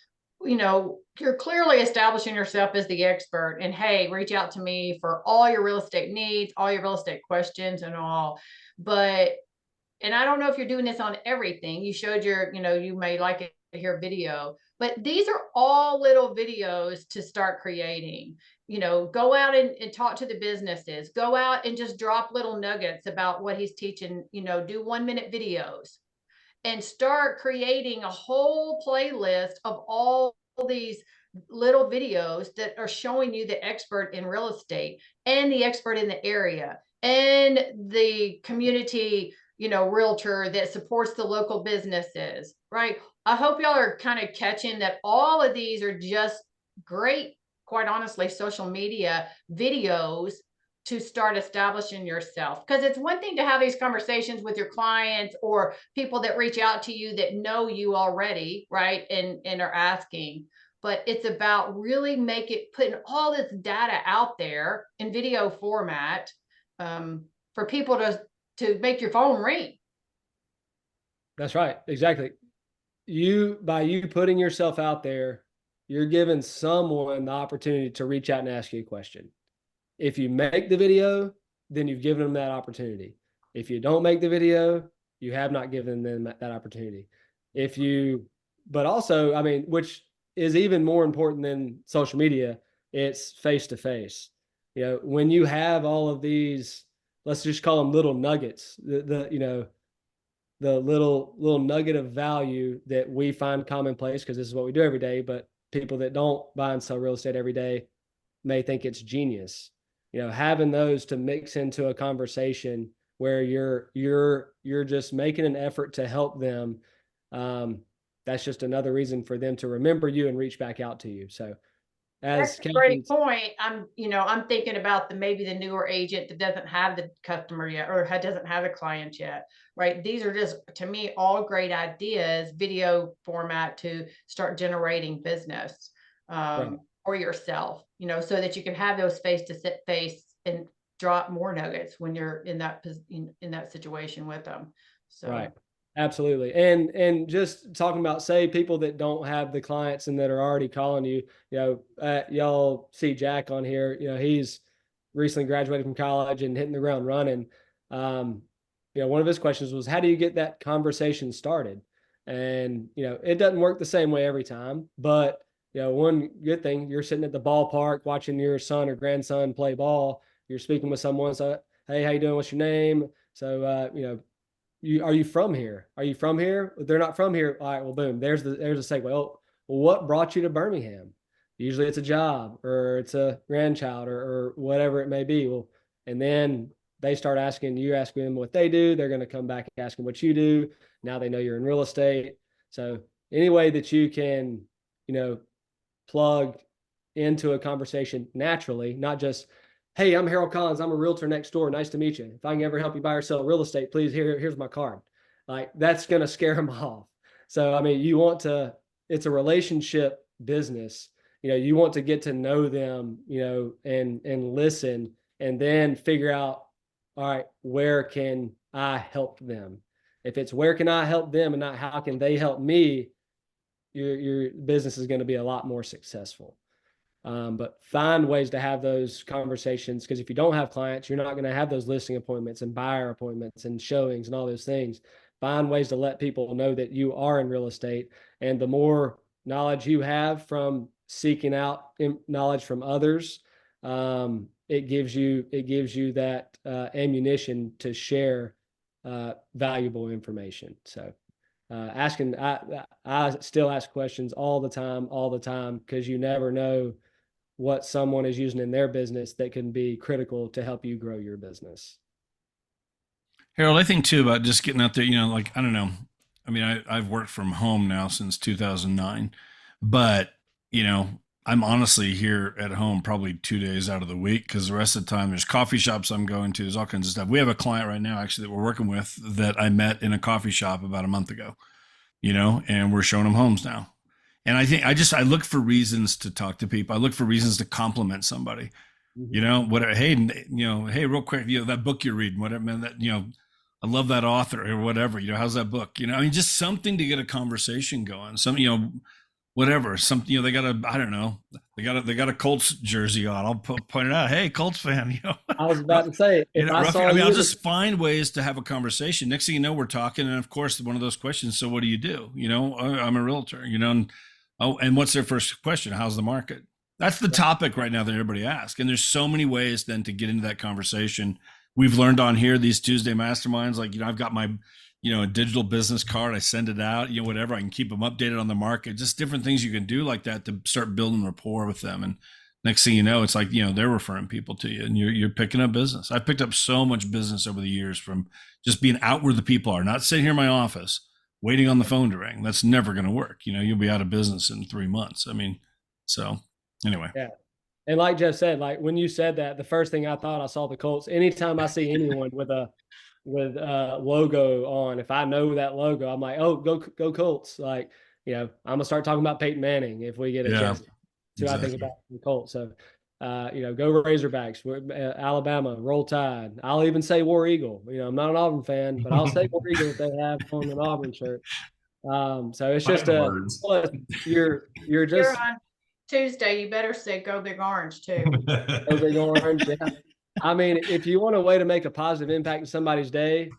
Speaker 2: you're clearly establishing yourself as the expert, and hey, reach out to me for all your real estate needs, all your real estate questions and all. And I don't know if you're doing this on everything. You showed you may like it to hear video, but these are all little videos to start creating. Go out and talk to the businesses, go out and just drop little nuggets about what he's teaching, do 1-minute videos, and start creating a whole playlist of all these little videos that are showing you the expert in real estate and the expert in the area and the community, realtor that supports the local businesses, right? I hope y'all are kind of catching that all of these are just great, quite honestly, social media videos to start establishing yourself. Because it's one thing to have these conversations with your clients or people that reach out to you that know you already, right? And are asking, but it's about really putting all this data out there in video format for people to make your phone ring.
Speaker 3: That's right. Exactly. By you putting yourself out there, you're giving someone the opportunity to reach out and ask you a question. If you make the video, then you've given them that opportunity. If you don't make the video, you have not given them that opportunity. But also, which is even more important than social media, it's face-to-face. When you have all of these, let's just call them little nuggets, the little nugget of value that we find commonplace because this is what we do every day, but people that don't buy and sell real estate every day may think it's genius. Having those to mix into a conversation where you're just making an effort to help them. That's just another reason for them to remember you and reach back out to you. So
Speaker 2: that's a great point. I'm thinking about maybe the newer agent that doesn't have the customer yet, or doesn't have a client yet, right? These are just, to me, all great ideas, video format to start generating business.
Speaker 3: Right.
Speaker 2: or yourself, so that you can have those face to face and drop more nuggets when you're in that situation with them. So.
Speaker 3: Right. Absolutely. And just talking about, say, people that don't have the clients and that are already calling you, y'all see Jack on here, he's recently graduated from college and hitting the ground running. One of his questions was, how do you get that conversation started? And, it doesn't work the same way every time, but, one good thing, you're sitting at the ballpark watching your son or grandson play ball. You're speaking with someone. So, hey, how you doing? What's your name? So, are you from here? Are you from here? If they're not from here. All right, well, boom, there's a segue. Well, what brought you to Birmingham? Usually it's a job or it's a grandchild or whatever it may be. Well, and then they start asking them what they do. They're going to come back asking what you do. Now they know you're in real estate. So any way that you can, plug into a conversation naturally, not just, hey, I'm Harold Collins. I'm a realtor next door. Nice to meet you. If I can ever help you buy or sell real estate, please, here's my card. Like, that's going to scare them off. So, I mean, it's a relationship business. You want to get to know them, and listen, and then figure out, all right, where can I help them? If it's where can I help them and not how can they help me, your business is going to be a lot more successful. But find ways to have those conversations, because if you don't have clients, you're not going to have those listing appointments and buyer appointments and showings and all those things. Find ways to let people know that you are in real estate. And the more knowledge you have from seeking out knowledge from others, it gives you that ammunition to share valuable information. So I still ask questions all the time, because you never know what someone is using in their business that can be critical to help you grow your business.
Speaker 1: Harold, I think too about just getting out there, like, I don't know. I mean, I've worked from home now since 2009, but, I'm honestly here at home probably 2 days out of the week, because the rest of the time there's coffee shops I'm going to, there's all kinds of stuff. We have a client right now actually that we're working with that I met in a coffee shop about a month ago, and we're showing them homes now. And I think I look for reasons to talk to people. I look for reasons to compliment somebody. Whatever. Hey, hey, real quick, that book you're reading, whatever, man, that, I love that author or whatever, how's that book? I mean, just something to get a conversation going. Whatever, something, they got I don't know, they got a Colts jersey on. I'll point it out. Hey, Colts fan,
Speaker 3: I was about to say,
Speaker 1: I'll just find ways to have a conversation. Next thing you know, we're talking. And of course, one of those questions. So what do you do? I'm a realtor, and what's their first question? How's the market? That's the topic right now that everybody asks. And there's so many ways then to get into that conversation. We've learned on here, these Tuesday masterminds, like, I've got my, a digital business card. I send it out, whatever. I can keep them updated on the market, just different things you can do like that to start building rapport with them. And next thing you know, it's like, they're referring people to you and you're picking up business. I've picked up so much business over the years from just being out where the people are, not sitting here in my office waiting on the phone to ring. That's never going to work. You'll be out of business in 3 months. I mean, so anyway.
Speaker 3: Yeah. And like Jeff said, like when you said that, the first thing I thought, I saw the Colts. Anytime I see anyone with a logo on, if I know that logo, I'm like, oh, go Colts. Like, I'm gonna start talking about Peyton Manning if we get a chance. So exactly. I think about the Colts. So go Razorbacks, Alabama, Roll Tide. I'll even say War Eagle. I'm not an Auburn fan, but I'll say War Eagle if they have on an Auburn shirt. So it's just you're just
Speaker 2: on Tuesday. You better say Go Big Orange too.
Speaker 3: Go Big Orange. Yeah. I mean, if you want a way to make a positive impact in somebody's day,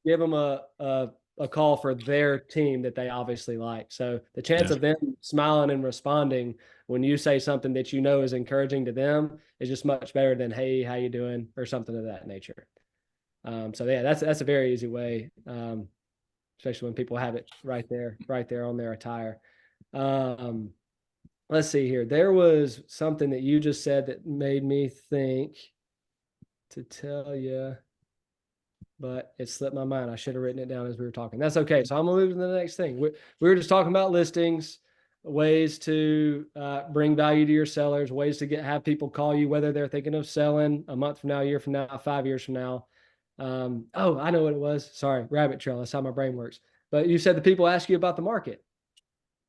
Speaker 3: give them a call for their team that they obviously like. So the chance of them smiling and responding when you say something that is encouraging to them is just much better than, hey, how you doing, or something of that nature. So yeah, that's a very easy way, especially when people have it right there on their attire. Let's see here. There was something that you just said that made me think to tell you, but it slipped my mind. I should have written it down as we were talking. That's okay. So I'm gonna move to the next thing. We were just talking about listings, ways to bring value to your sellers, ways to have people call you, whether they're thinking of selling a month from now, a year from now, 5 years from now. Oh, I know what it was. Sorry, rabbit trail. That's how my brain works. But you said the people ask you about the market,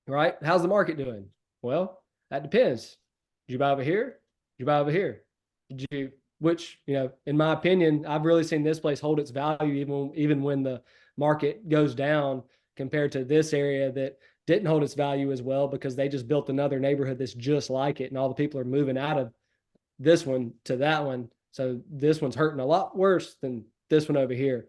Speaker 3: right? How's the market doing? Well, that depends. Did you buy over here? Did you buy over here? Did you, which, in my opinion, I've really seen this place hold its value even when the market goes down compared to this area that didn't hold its value as well because they just built another neighborhood that's just like it. And all the people are moving out of this one to that one. So this one's hurting a lot worse than this one over here.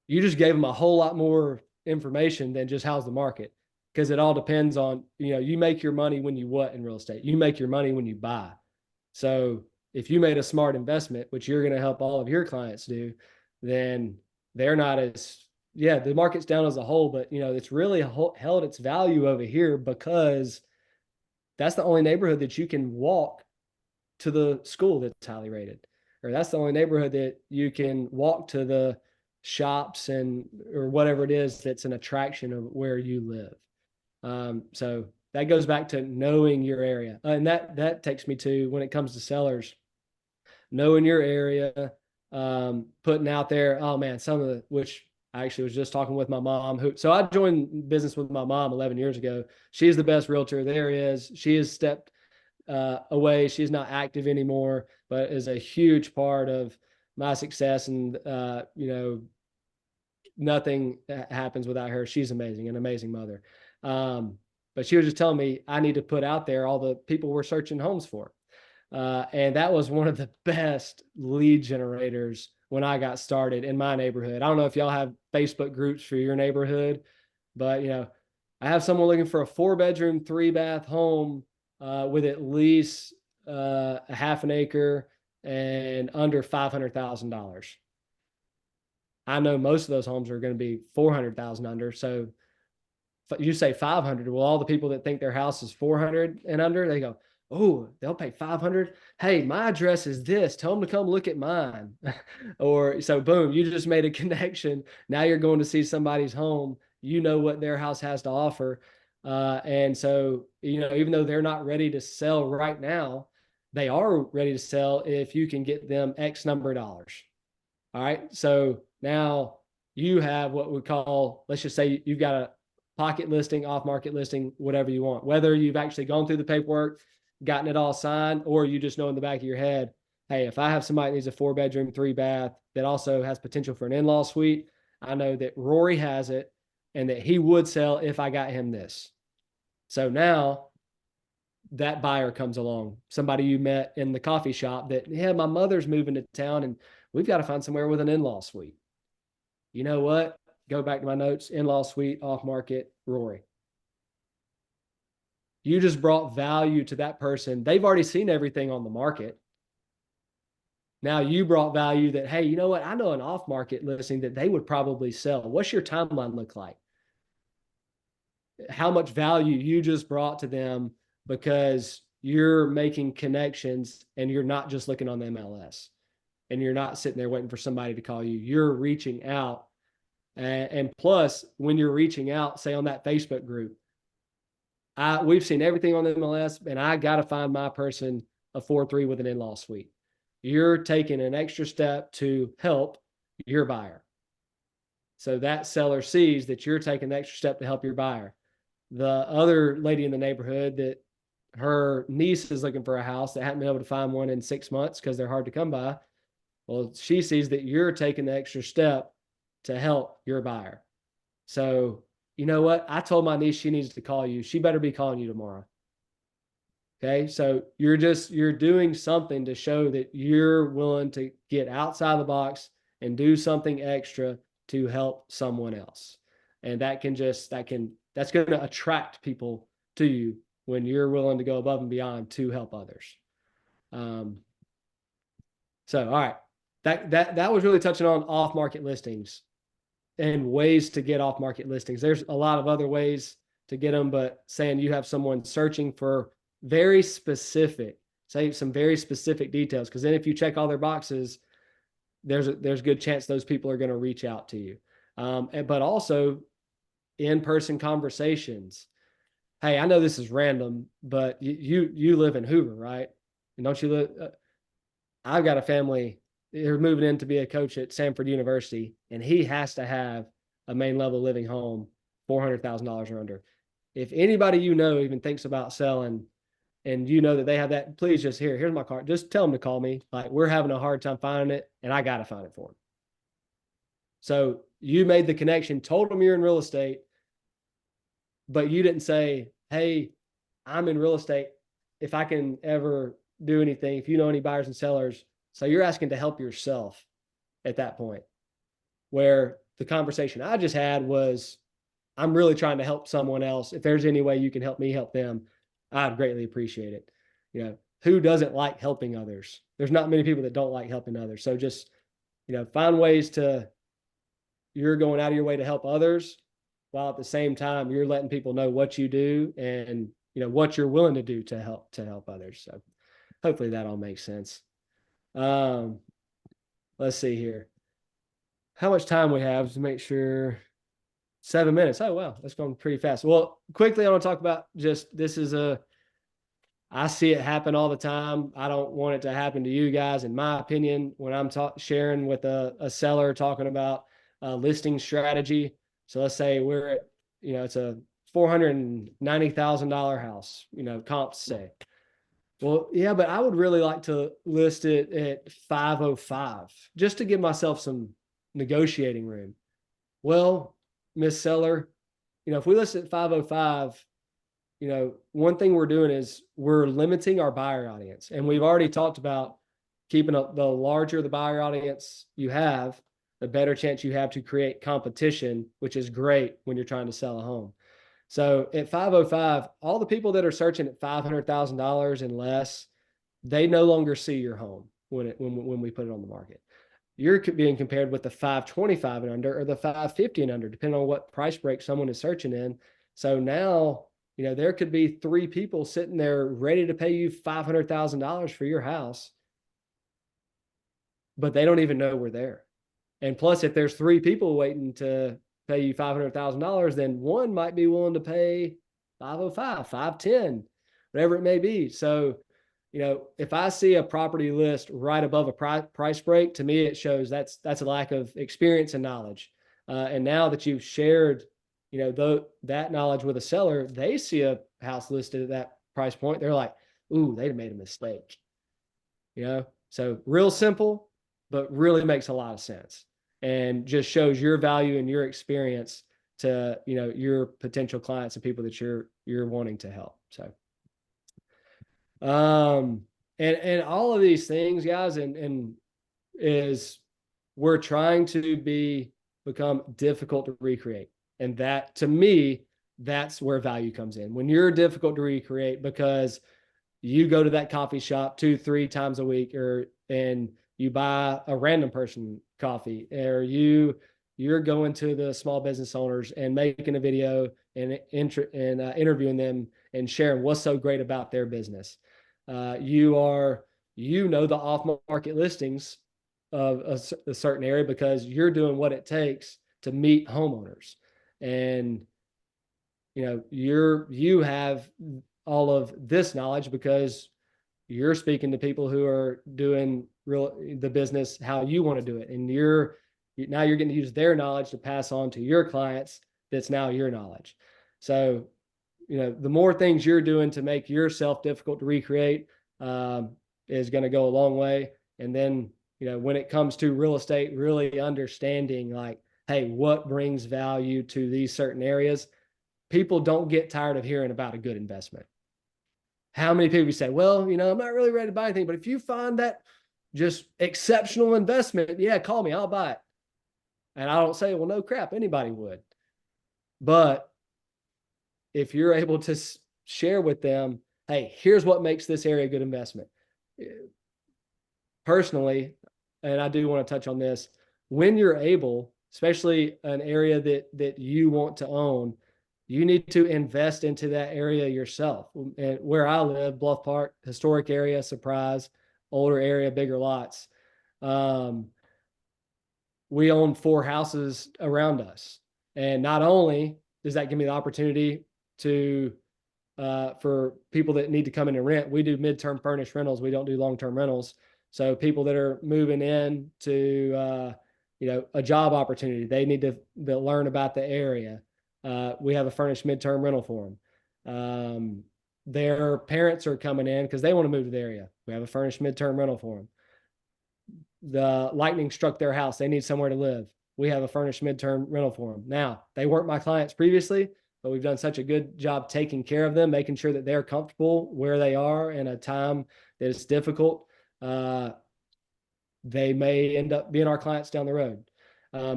Speaker 3: You just gave them a whole lot more information than just how's the market, because it all depends on, you make your money when you what in real estate? You make your money when you buy. So if you made a smart investment, which you're going to help all of your clients do, then they're not as, the market's down as a whole, but it's really held its value over here because that's the only neighborhood that you can walk to the school that's highly rated, or that's the only neighborhood that you can walk to the shops or whatever it is that's an attraction of where you live. So that goes back to knowing your area. And that takes me to, when it comes to sellers, knowing your area, putting out there, oh man, which I actually was just talking with my mom so I joined business with my mom 11 years ago. She's the best realtor there is. She has stepped away. She's not active anymore, but is a huge part of my success. And, nothing happens without her. She's amazing, an amazing mother. But she was just telling me I need to put out there all the people we're searching homes for. And that was one of the best lead generators when I got started in my neighborhood. I don't know if y'all have Facebook groups for your neighborhood, but I have someone looking for a 4-bedroom, 3-bath home with at least a half an acre and under $500,000. I know most of those homes are going to be 400,000 under. So you say 500. Well, all the people that think their house is 400 and under, they go, oh, they'll pay 500. Hey, my address is this. Tell them to come look at mine. Or so boom, you just made a connection. Now you're going to see somebody's home. You know what their house has to offer. And so, even though they're not ready to sell right now, they are ready to sell if you can get them X number of dollars. All right. So now you have what we call, let's just say you've got a pocket listing, off market listing, whatever you want, whether you've actually gone through the paperwork, gotten it all signed, or you just know in the back of your head, hey, if I have somebody that needs a 4-bedroom, 3-bath that also has potential for an in-law suite, I know that Rory has it and that he would sell if I got him this. So now that buyer comes along, somebody you met in the coffee shop that, my mother's moving to town and we've got to find somewhere with an in-law suite. You know what? Go back to my notes, in-law suite, off market, Rory. You just brought value to that person. They've already seen everything on the market. Now you brought value that, hey, you know what? I know an off market listing that they would probably sell. What's your timeline look like? How much value you just brought to them because you're making connections and you're not just looking on the MLS and you're not sitting there waiting for somebody to call you. You're reaching out. And plus, when you're reaching out, say on that Facebook group, we've seen everything on the MLS, and I got to find my person a 4-3 with an in-law suite. You're taking an extra step to help your buyer. So that seller sees that you're taking the extra step to help your buyer. The other lady in the neighborhood that her niece is looking for a house that hadn't been able to find one in 6 months because they're hard to come by. Well, she sees that you're taking the extra step to help your buyer. So, you know what? I told my niece she needs to call you. She better be calling you tomorrow. Okay. So you're doing something to show that you're willing to get outside the box and do something extra to help someone else. And that's going to attract people to you when you're willing to go above and beyond to help others. So, all right. That was really touching on off-market listings and ways to get off-market listings. There's a lot of other ways to get them, but saying you have someone searching for some very specific details, because then if you check all their boxes, there's a good chance those people are going to reach out to you. But also in-person conversations. Hey, I know this is random, but you live in Hoover, right? And don't you live? I've got a family. They're moving in to be a coach at Samford University, and he has to have a main level living home, $400,000 or under. If anybody even thinks about selling, and you know that they have that, please just here's my card. Just tell them to call me. Like, we're having a hard time finding it, and I got to find it for them. So you made the connection, told them you're in real estate, but you didn't say, hey, I'm in real estate. If I can ever do anything, if you know any buyers and sellers. So you're asking to help yourself at that point, where the conversation I just had was, I'm really trying to help someone else. If there's any way you can help me help them, I'd greatly appreciate it. You know, who doesn't like helping others? There's not many people that don't like helping others. So just, you know, find ways to, you're going out of your way to help others, while at the same time you're letting people know what you do and, you know, what you're willing to do to help others. So hopefully that all makes sense. Let's see here. How much time we have to make sure. 7 minutes. Oh, wow. That's going pretty fast. Well, quickly, I want to talk about just, I see it happen all the time. I don't want it to happen to you guys. In my opinion, when I'm sharing with a seller talking about a listing strategy. So let's say we're at, you know, it's a $490,000 house, you know, comps say. Well, yeah, but I would really like to list it at 505 just to give myself some negotiating room. Well, Miss Seller, you know, if we list at 505, you know, one thing we're doing is we're limiting our buyer audience. And we've already talked about keeping the larger the buyer audience you have, the better chance you have to create competition, which is great when you're trying to sell a home. So at 505, all the people that are searching at $500,000 and less, they no longer see your home when we put it on the market. You're being compared with the 525 and under, or the 550 and under, depending on what price break someone is searching in. So now, you know, there could be 3 people sitting there ready to pay you $500,000 for your house, but they don't even know we're there. And plus, if there's 3 people waiting to pay you $500,000, then one might be willing to pay 505, 510, whatever it may be. So, you know, if I see a property list right above a price break, to me, it shows that's a lack of experience and knowledge. And now that you've shared, you know, that knowledge with a seller, they see a house listed at that price point. They're like, ooh, they made a mistake. You know, so real simple, but really makes a lot of sense and just shows your value and your experience to, you know, your potential clients and people that you're wanting to help. So, and all of these things, guys, and is we're trying to become difficult to recreate. And that, to me, that's where value comes in. When you're difficult to recreate because you go to that coffee shop 2-3 times a week, and you buy a random person coffee, or you're going to the small business owners and making a video and interviewing them and sharing what's so great about their business. You know the off-market listings of a certain area because you're doing what it takes to meet homeowners. And, you know, you have all of this knowledge because you're speaking to people who are doing the business how you want to do it. And now you're getting to use their knowledge to pass on to your clients. That's now your knowledge. So, you know, the more things you're doing to make yourself difficult to recreate is going to go a long way. And then, you know, when it comes to real estate, really understanding like, hey, what brings value to these certain areas? People don't get tired of hearing about a good investment. How many people say, well, you know, I'm not really ready to buy anything, but if you find that just exceptional investment, yeah, call me, I'll buy it. And I don't say, well, no crap, anybody would. But if you're able to share with them, hey, here's what makes this area a good investment. Personally, and I do want to touch on this, when you're able, especially an area that you want to own, you need to invest into that area yourself. And where I live, Bluff Park, historic area, Surprise, older area, bigger lots. We own 4 houses around us. And not only does that give me the opportunity to, for people that need to come in and rent, we do midterm furnished rentals. We don't do long-term rentals. So people that are moving in to, you know, a job opportunity, they need to learn about the area. We have a furnished midterm rental for them. their parents are coming in because they want to move to the area. We have a furnished midterm rental for them. The lightning struck their house. They need somewhere to live. We have a furnished midterm rental for them. Now, they weren't my clients previously, but we've done such a good job taking care of them, making sure that they're comfortable where they are in a time that is difficult. They may end up being our clients down the road.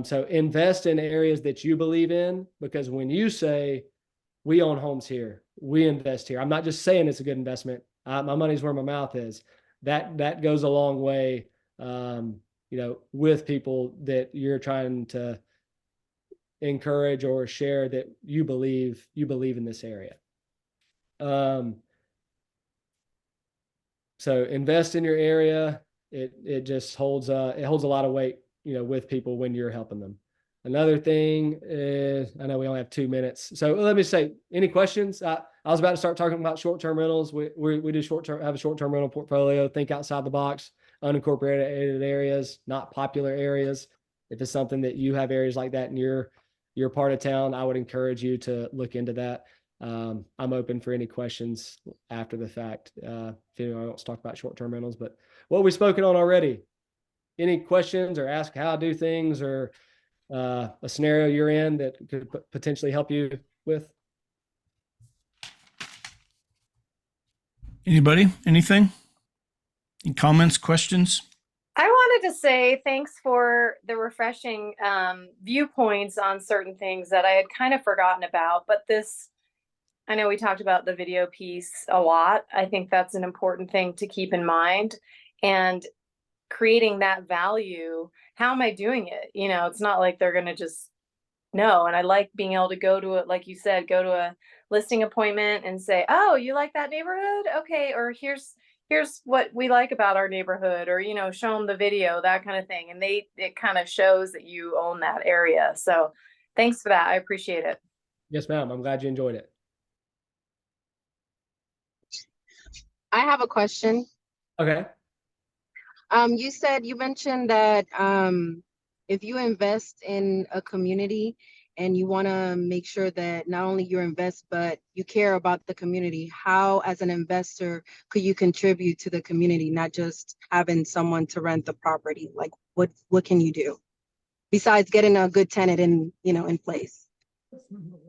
Speaker 3: So invest in areas that you believe in, because when you say, we own homes here, we invest here, I'm not just saying it's a good investment. My money's where my mouth is. That goes a long way, with people that you're trying to encourage or share that you believe in this area. So invest in your area. It just holds a lot of weight, with people when you're helping them. Another thing is, I know we only have 2 minutes. So let me say, any questions? I was about to start talking about short-term rentals. We do have a short-term rental portfolio. Think outside the box, unincorporated areas, not popular areas. If it's something that you have areas like that in your part of town, I would encourage you to look into that. I'm open for any questions after the fact. If anyone wants to talk about short-term rentals, but what we've spoken on already, any questions or ask how I do things, or a scenario you're in that could potentially help you with?
Speaker 1: Anybody? Anything? Any comments, questions?
Speaker 5: I wanted to say thanks for the refreshing viewpoints on certain things that I had kind of forgotten about. But I know we talked about the video piece a lot. I think that's an important thing to keep in mind. And creating that value, how am I doing it? It's not like they're going to just know. And I like being able to go to it, like you said, go to a listing appointment and say, oh, you like that neighborhood? Okay. Or here's what we like about our neighborhood, or, show them the video, that kind of thing. And it kind of shows that you own that area. So thanks for that. I appreciate it.
Speaker 3: Yes, ma'am. I'm glad you enjoyed it.
Speaker 6: I have a question.
Speaker 3: Okay.
Speaker 6: You mentioned that if you invest in a community and you want to make sure that not only you invest, but you care about the community, how as an investor could you contribute to the community, not just having someone to rent the property? Like what can you do besides getting a good tenant in place?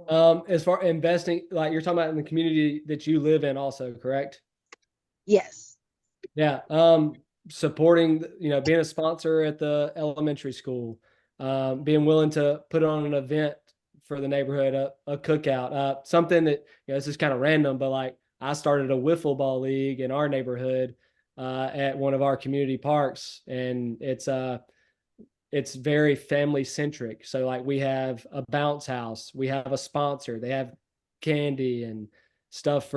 Speaker 3: As far investing, like you're talking about in the community that you live in also, correct?
Speaker 6: Yes.
Speaker 3: Yeah. Supporting, being a sponsor at the elementary school, being willing to put on an event for the neighborhood, a cookout, something that, this is kind of random, but like I started a wiffle ball league in our neighborhood, at one of our community parks, and it's very family centric. So like we have a bounce house, we have a sponsor, they have candy and stuff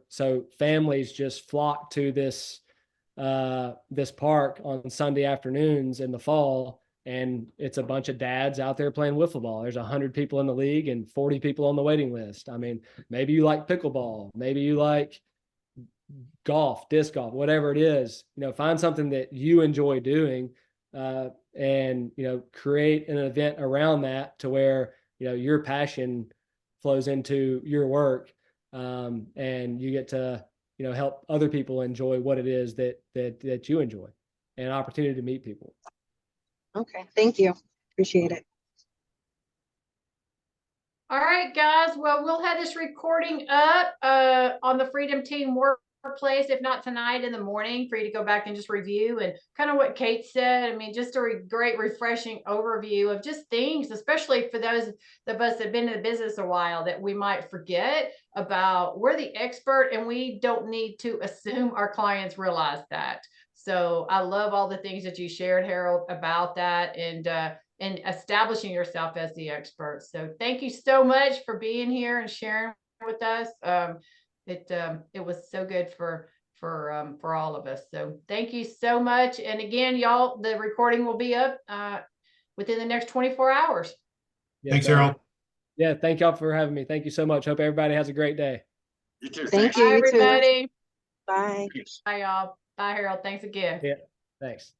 Speaker 3: so families just flock to this park on Sunday afternoons in the fall, and it's a bunch of dads out there playing wiffle ball. There's 100 people in the league and 40 people on the waiting list. I mean, maybe you like pickleball, maybe you like golf, disc golf, whatever it is, find something that you enjoy doing, and, create an event around that to where, your passion flows into your work. And you get to, help other people enjoy what it is that you enjoy, and an opportunity to meet people.
Speaker 6: Okay. Thank you. Appreciate it.
Speaker 2: All right, guys. Well, we'll have this recording up on the Freedom Team Workplace, if not tonight in the morning, for you to go back and just review, and kind of what Kate said. I mean, just a great refreshing overview of just things, especially for those of us that have been in the business a while, that we might forget about. We're the expert, and we don't need to assume our clients realize that. So I love all the things that you shared, Harold, about that, and establishing yourself as the expert. So thank you so much for being here and sharing with us. It was so good for all of us. So thank you so much. And again, y'all, the recording will be up within the next 24 hours.
Speaker 3: Yes,
Speaker 7: Thanks,
Speaker 3: sir.
Speaker 7: Harold.
Speaker 3: Yeah. Thank y'all for having me. Thank you so much. Hope everybody has a great day.
Speaker 7: You too.
Speaker 6: Thank
Speaker 7: Thanks.
Speaker 6: you.
Speaker 2: Bye,
Speaker 6: You too.
Speaker 2: everybody.
Speaker 6: Bye.
Speaker 2: Bye, y'all. Bye, Harold. Thanks again.
Speaker 3: Yeah. Thanks.